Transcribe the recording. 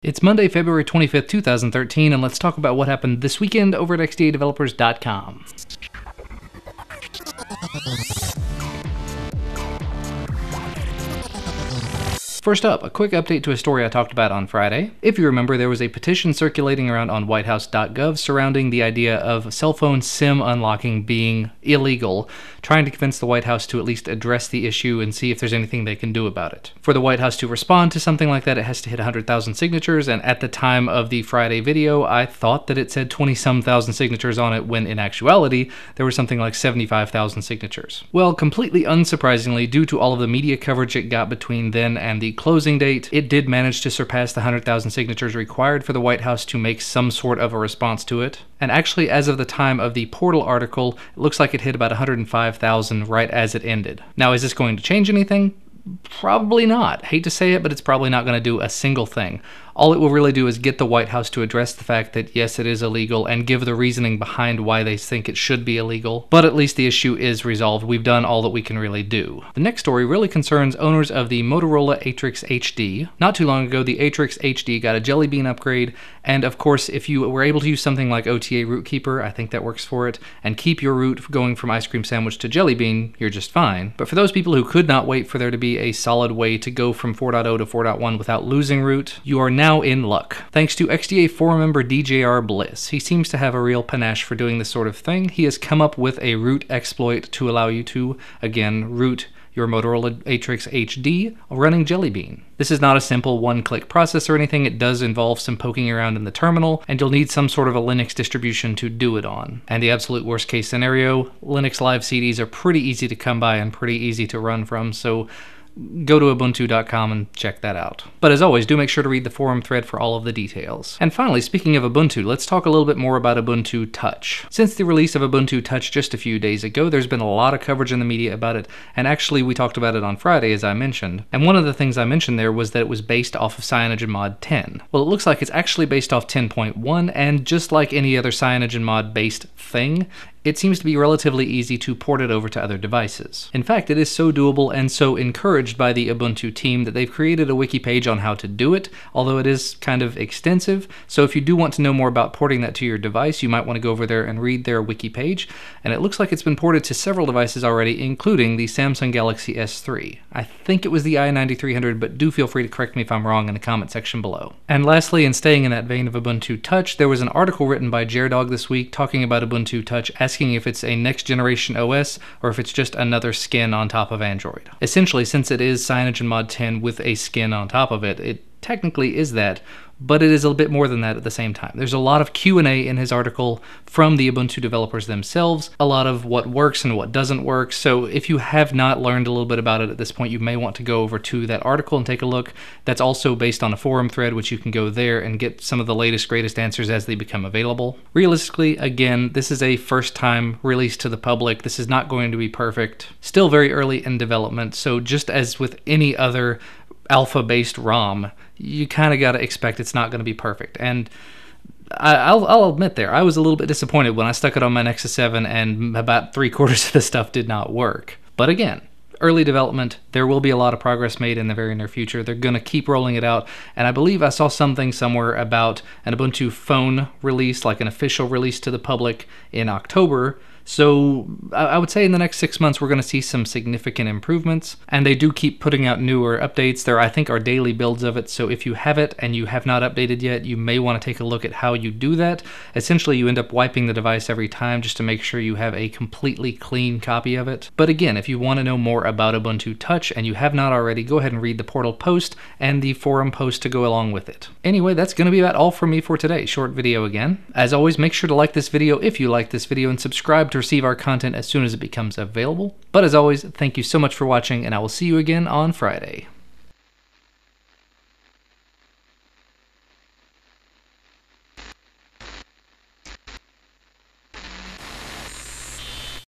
It's Monday, February 25th, 2013, and let's talk about what happened this weekend over at XDAdevelopers.com. First up, a quick update to a story I talked about on Friday. If you remember, there was a petition circulating around on whitehouse.gov surrounding the idea of cell phone SIM unlocking being illegal, trying to convince the White House to at least address the issue and see if there's anything they can do about it. For the White House to respond to something like that, it has to hit 100,000 signatures, and at the time of the Friday video, I thought that it said 20-some thousand signatures on it, when in actuality, there was something like 75,000 signatures. Well, completely unsurprisingly, due to all of the media coverage it got between then and the closing date, it did manage to surpass the 100,000 signatures required for the White House to make some sort of a response to it. And actually, as of the time of the Portal article, it looks like it hit about 105,000 right as it ended. Now, is this going to change anything? Probably not. Hate to say it, but it's probably not going to do a single thing. All it will really do is get the White House to address the fact that yes, it is illegal, and give the reasoning behind why they think it should be illegal. But at least the issue is resolved. We've done all that we can really do. The next story really concerns owners of the Motorola Atrix HD. Not too long ago, the Atrix HD got a Jelly Bean upgrade, and of course, if you were able to use something like OTA Root Keeper, I think that works for it, and keep your root going from ice cream sandwich to Jelly Bean, you're just fine. But for those people who could not wait for there to be a solid way to go from 4.0 to 4.1 without losing root, you are now in luck. Thanks to XDA forum member DJR Bliss. He seems to have a real panache for doing this sort of thing. He has come up with a root exploit to allow you to, again, root your Motorola Atrix HD running Jelly Bean. This is not a simple one-click process or anything. It does involve some poking around in the terminal, and you'll need some sort of a Linux distribution to do it on. And the absolute worst case scenario, Linux live CDs are pretty easy to come by and pretty easy to run from, so go to ubuntu.com and check that out. But as always, do make sure to read the forum thread for all of the details. And finally, speaking of Ubuntu, let's talk a little bit more about Ubuntu Touch. Since the release of Ubuntu Touch just a few days ago, there's been a lot of coverage in the media about it, and actually we talked about it on Friday, as I mentioned. And one of the things I mentioned there was that it was based off of CyanogenMod 10. Well, it looks like it's actually based off 10.1, and just like any other CyanogenMod based thing, it seems to be relatively easy to port it over to other devices. In fact, it is so doable and so encouraged by the Ubuntu team that they've created a wiki page on how to do it, although it is kind of extensive. So if you do want to know more about porting that to your device, you might want to go over there and read their wiki page. And it looks like it's been ported to several devices already, including the Samsung Galaxy S3. I think it was the i9300, but do feel free to correct me if I'm wrong in the comment section below. And lastly, and staying in that vein of Ubuntu Touch, there was an article written by Jerdog this week talking about Ubuntu Touch, asking if it's a next generation OS or if it's just another skin on top of Android. Essentially, since it is CyanogenMod 10 with a skin on top of it, it technically is that, but it is a bit more than that at the same time. There's a lot of Q&A in his article from the Ubuntu developers themselves, a lot of what works and what doesn't work, so if you have not learned a little bit about it at this point, you may want to go over to that article and take a look. That's also based on a forum thread, which you can go there and get some of the latest, greatest answers as they become available. Realistically, again, this is a first-time release to the public. This is not going to be perfect. Still very early in development, so just as with any other alpha-based ROM, you kind of got to expect it's not going to be perfect. And I'll admit there, I was a little bit disappointed when I stuck it on my Nexus 7 and about 3/4 of the stuff did not work. But again, early development, there will be a lot of progress made in the very near future. They're going to keep rolling it out, and I believe I saw something somewhere about an Ubuntu phone release, like an official release to the public in October. So I would say in the next 6 months we're going to see some significant improvements, and they do keep putting out newer updates. There, I think, are daily builds of it, so if you have it and you have not updated yet, you may want to take a look at how you do that. Essentially, you end up wiping the device every time just to make sure you have a completely clean copy of it. But again, if you want to know more about Ubuntu Touch and you have not already, go ahead and read the portal post and the forum post to go along with it. Anyway, that's going to be about all from me for today. Short video again. As always, make sure to like this video if you like this video and subscribe to receive our content as soon as it becomes available. But as always, thank you so much for watching, and I will see you again on Friday.